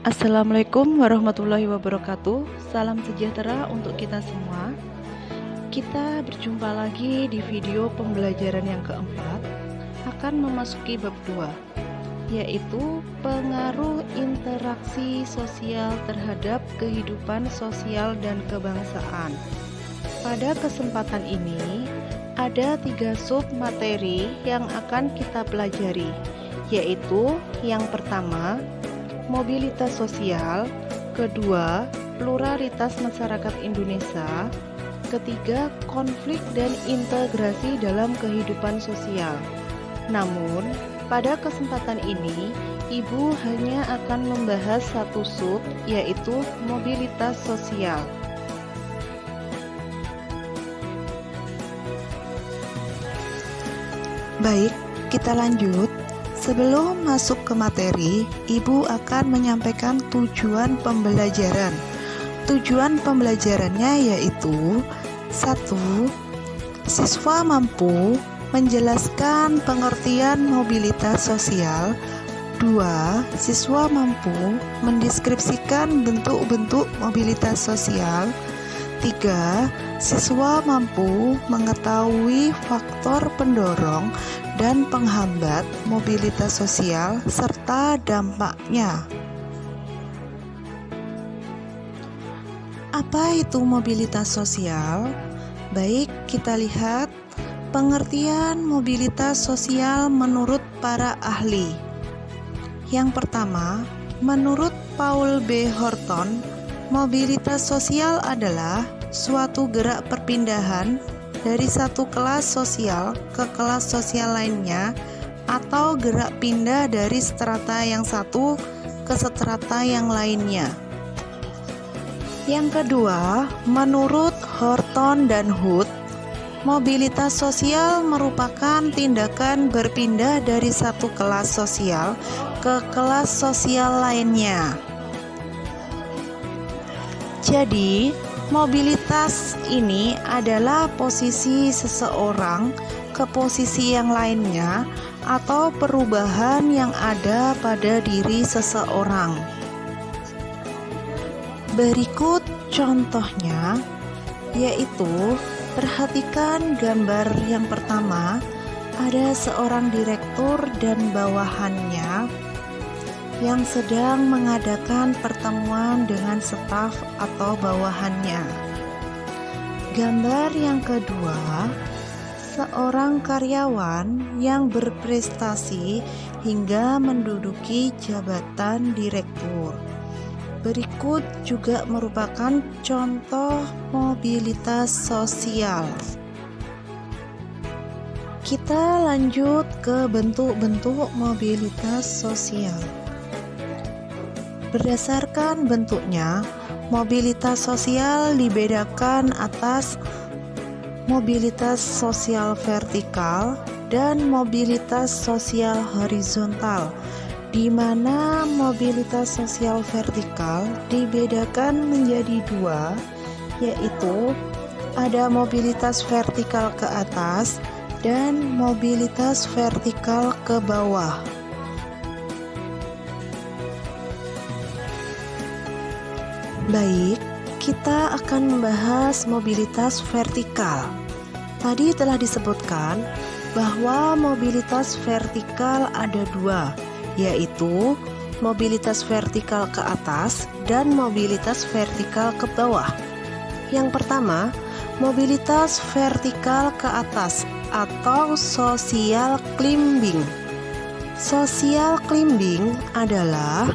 Assalamualaikum warahmatullahi wabarakatuh. Salam sejahtera untuk kita semua. Kita berjumpa lagi di video pembelajaran yang keempat, akan memasuki bab 2, yaitu pengaruh interaksi sosial terhadap kehidupan sosial dan kebangsaan. Pada kesempatan ini, ada 3 sub materi yang akan kita pelajari, yaitu yang pertama, mobilitas sosial, kedua, pluralitas masyarakat Indonesia, ketiga, konflik dan integrasi dalam kehidupan sosial. Namun, pada kesempatan ini, Ibu hanya akan membahas satu sub, yaitu mobilitas sosial. Baik, kita lanjut. Sebelum masuk ke materi, Ibu akan menyampaikan tujuan pembelajaran. Tujuan pembelajarannya yaitu 1. Siswa mampu menjelaskan pengertian mobilitas sosial. 2. Siswa mampu mendeskripsikan bentuk-bentuk mobilitas sosial. 3. Siswa mampu mengetahui faktor pendorong dan penghambat mobilitas sosial serta dampaknya. Apa itu mobilitas sosial? Baik, kita lihat pengertian mobilitas sosial menurut para ahli. Yang pertama, menurut Paul B. Horton, mobilitas sosial adalah suatu gerak perpindahan dari satu kelas sosial ke kelas sosial lainnya, atau gerak pindah dari strata yang satu ke strata yang lainnya. Yang kedua, menurut Horton dan Hood, mobilitas sosial merupakan tindakan berpindah dari satu kelas sosial ke kelas sosial lainnya. Jadi, mobilitas ini adalah posisi seseorang ke posisi yang lainnya atau perubahan yang ada pada diri seseorang. Berikut contohnya, yaitu perhatikan gambar yang pertama. Ada seorang direktur dan bawahannya yang sedang mengadakan pertemuan dengan staf atau bawahannya. Gambar yang kedua, seorang karyawan yang berprestasi hingga menduduki jabatan direktur. Berikut juga merupakan contoh mobilitas sosial. Kita lanjut ke bentuk-bentuk mobilitas sosial. Berdasarkan bentuknya, mobilitas sosial dibedakan atas mobilitas sosial vertikal dan mobilitas sosial horizontal, di mana mobilitas sosial vertikal dibedakan menjadi 2, yaitu ada mobilitas vertikal ke atas dan mobilitas vertikal ke bawah. Baik, kita akan membahas mobilitas vertikal. Tadi telah disebutkan bahwa mobilitas vertikal ada 2, yaitu mobilitas vertikal ke atas dan mobilitas vertikal ke bawah. Yang pertama, mobilitas vertikal ke atas atau social climbing. Social climbing adalah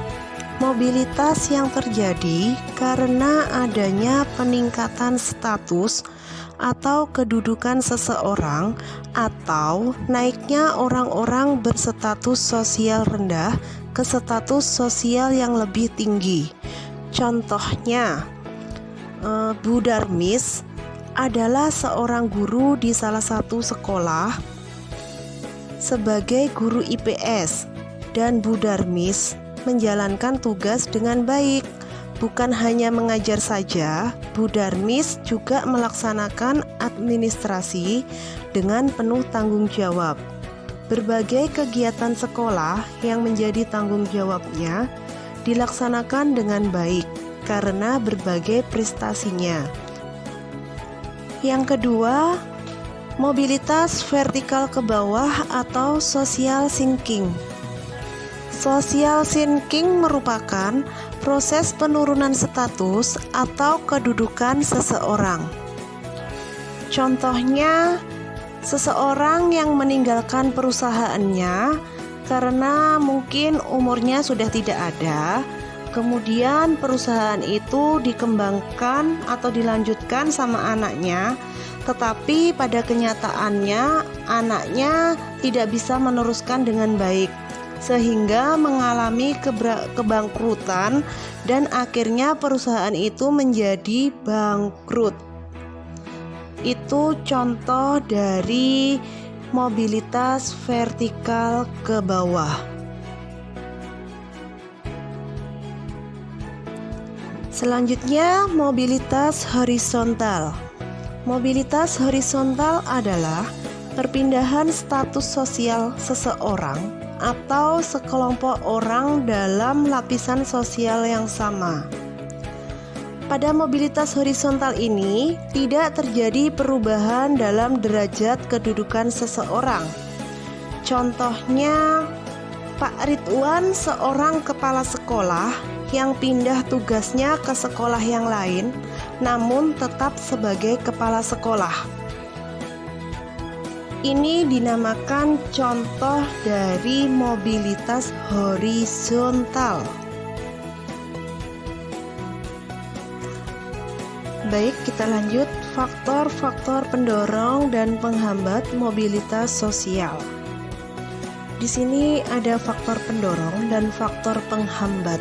mobilitas yang terjadi karena adanya peningkatan status atau kedudukan seseorang atau naiknya orang-orang berstatus sosial rendah ke status sosial yang lebih tinggi. Contohnya, Bu Darmis adalah seorang guru di salah satu sekolah sebagai guru IPS, dan Bu Darmis menjalankan tugas dengan baik. Bukan hanya mengajar saja, Bu Darmis juga melaksanakan administrasi dengan penuh tanggung jawab. Berbagai kegiatan sekolah yang menjadi tanggung jawabnya dilaksanakan dengan baik karena berbagai prestasinya. Yang kedua, mobilitas vertikal ke bawah atau social sinking. Social sinking merupakan proses penurunan status atau kedudukan seseorang. Contohnya, seseorang yang meninggalkan perusahaannya karena mungkin umurnya sudah tidak ada, kemudian perusahaan itu dikembangkan atau dilanjutkan sama anaknya, tetapi pada kenyataannya anaknya tidak bisa meneruskan dengan baik, sehingga mengalami kebangkrutan dan akhirnya perusahaan itu menjadi bangkrut. Itu contoh dari mobilitas vertikal ke bawah. Selanjutnya, mobilitas horizontal. Mobilitas horizontal adalah perpindahan status sosial seseorang atau sekelompok orang dalam lapisan sosial yang sama. Pada mobilitas horizontal ini tidak terjadi perubahan dalam derajat kedudukan seseorang. Contohnya, Pak Ridwan seorang kepala sekolah yang pindah tugasnya ke sekolah yang lain, namun tetap sebagai kepala sekolah. Ini dinamakan contoh dari mobilitas horizontal. Baik, kita lanjut faktor-faktor pendorong dan penghambat mobilitas sosial. Di sini ada faktor pendorong dan faktor penghambat.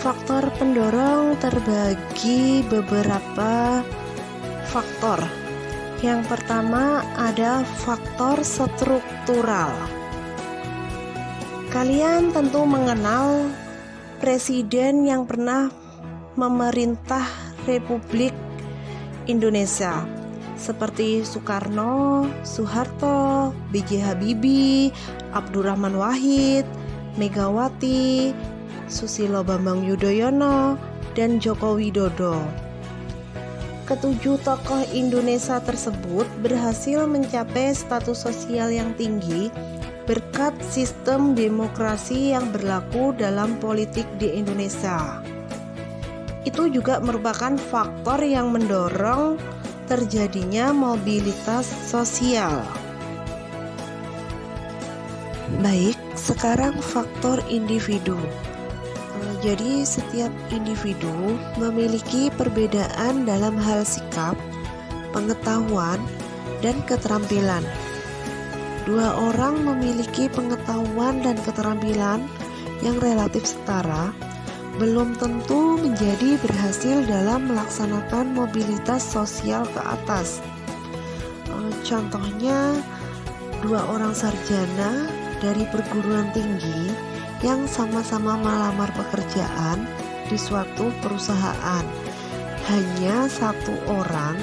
Faktor pendorong terbagi beberapa faktor. Yang pertama ada faktor struktural. Kalian tentu mengenal presiden yang pernah memerintah Republik Indonesia seperti Soekarno, Soeharto, B.J. Habibie, Abdurrahman Wahid, Megawati, Susilo Bambang Yudhoyono, dan Joko Widodo. Ketujuh tokoh Indonesia tersebut berhasil mencapai status sosial yang tinggi berkat sistem demokrasi yang berlaku dalam politik di Indonesia. Itu juga merupakan faktor yang mendorong terjadinya mobilitas sosial. Baik, sekarang faktor individu. Jadi setiap individu memiliki perbedaan dalam hal sikap, pengetahuan, dan keterampilan. Dua orang memiliki pengetahuan dan keterampilan yang relatif setara, belum tentu menjadi berhasil dalam melaksanakan mobilitas sosial ke atas. Contohnya, dua orang sarjana dari perguruan tinggi yang sama-sama melamar pekerjaan di suatu perusahaan. Hanya satu orang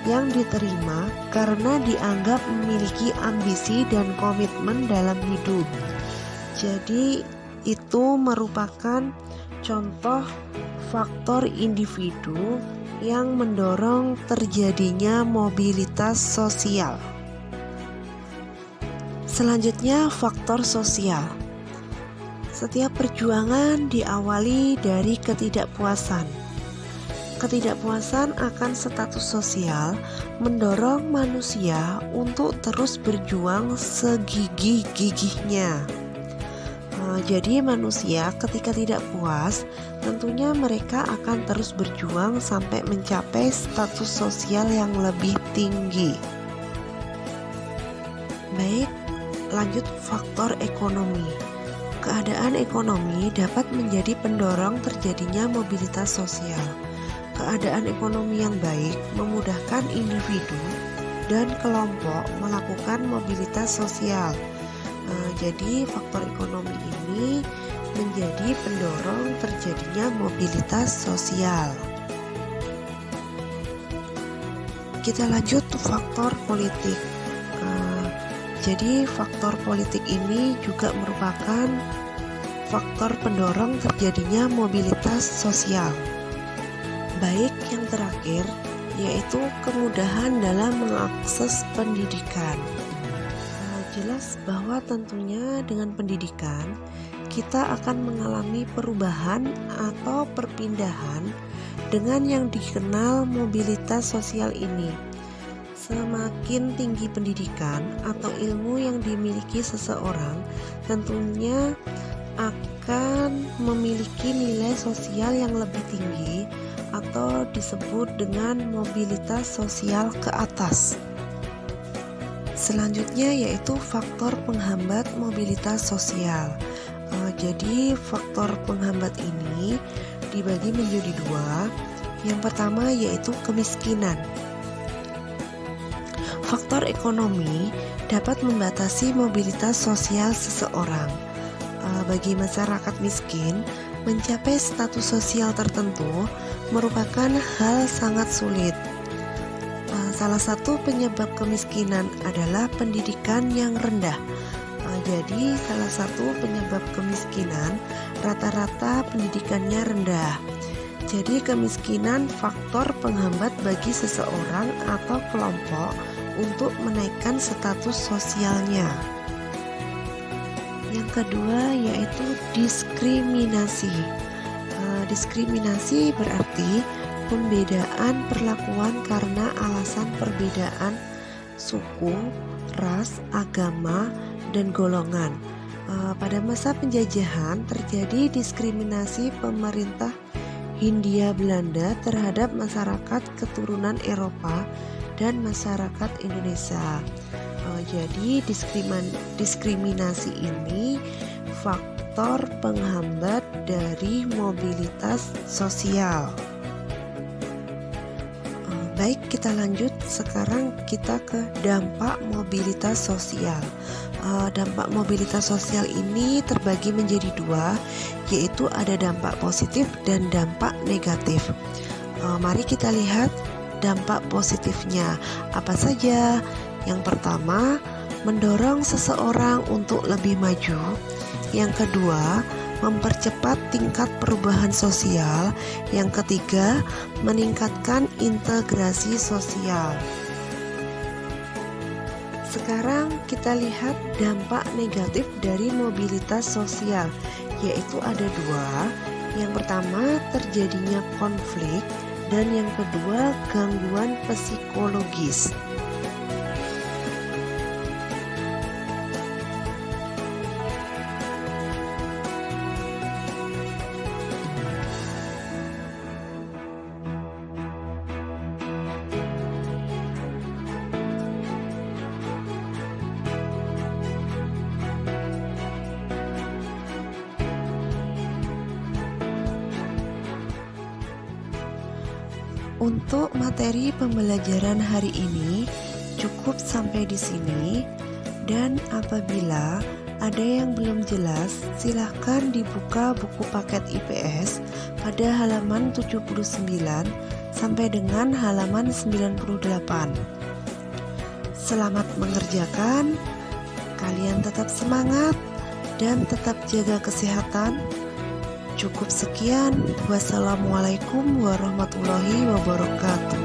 yang diterima karena dianggap memiliki ambisi dan komitmen dalam hidup. Jadi itu merupakan contoh faktor individu yang mendorong terjadinya mobilitas sosial. Selanjutnya, faktor sosial. Setiap perjuangan diawali dari ketidakpuasan. Ketidakpuasan akan status sosial mendorong manusia untuk terus berjuang segigih-gigihnya. Jadi manusia ketika tidak puas, tentunya mereka akan terus berjuang sampai mencapai status sosial yang lebih tinggi. Baik, lanjut faktor ekonomi. Keadaan ekonomi dapat menjadi pendorong terjadinya mobilitas sosial. Keadaan ekonomi yang baik memudahkan individu dan kelompok melakukan mobilitas sosial. Jadi faktor ekonomi ini menjadi pendorong terjadinya mobilitas sosial. Kita lanjut faktor politik. Jadi faktor politik ini juga merupakan faktor pendorong terjadinya mobilitas sosial. Baik yang terakhir, yaitu kemudahan dalam mengakses pendidikan. Jelas bahwa tentunya dengan pendidikan kita akan mengalami perubahan atau perpindahan dengan yang dikenal mobilitas sosial ini. Semakin tinggi pendidikan atau ilmu yang dimiliki seseorang, tentunya akan memiliki nilai sosial yang lebih tinggi atau disebut dengan mobilitas sosial ke atas. Selanjutnya yaitu faktor penghambat mobilitas sosial. Jadi faktor penghambat ini dibagi menjadi dua. Yang pertama yaitu kemiskinan. Faktor ekonomi dapat membatasi mobilitas sosial seseorang. Bagi masyarakat miskin, mencapai status sosial tertentu merupakan hal sangat sulit. Salah satu penyebab kemiskinan adalah pendidikan yang rendah. Jadi salah satu penyebab kemiskinan rata-rata pendidikannya rendah. Jadi kemiskinan faktor penghambat bagi seseorang atau kelompok untuk menaikkan status sosialnya. Yang kedua yaitu diskriminasi. Diskriminasi berarti pembedaan perlakuan karena alasan perbedaan suku, ras, agama, dan golongan. Pada masa penjajahan terjadi diskriminasi pemerintah Hindia Belanda terhadap masyarakat keturunan Eropa dan masyarakat Indonesia. Jadi diskriminasi ini faktor penghambat dari mobilitas sosial. Baik, kita lanjut. Sekarang kita ke dampak mobilitas sosial. Dampak mobilitas sosial ini terbagi menjadi dua, yaitu ada dampak positif dan dampak negatif. Mari kita lihat dampak positifnya. Apa saja? Yang pertama, mendorong seseorang untuk lebih maju. Yang kedua, mempercepat tingkat perubahan sosial. Yang ketiga, meningkatkan integrasi sosial. Sekarang kita lihat dampak negatif dari mobilitas sosial, yaitu ada dua. Yang pertama, terjadinya konflik, dan yang kedua, gangguan psikologis. Untuk materi pembelajaran hari ini cukup sampai di sini, dan apabila ada yang belum jelas silahkan dibuka buku paket IPS pada halaman 79 sampai dengan halaman 98. Selamat mengerjakan, kalian tetap semangat dan tetap jaga kesehatan. Cukup sekian. Wassalamualaikum warahmatullahi wabarakatuh.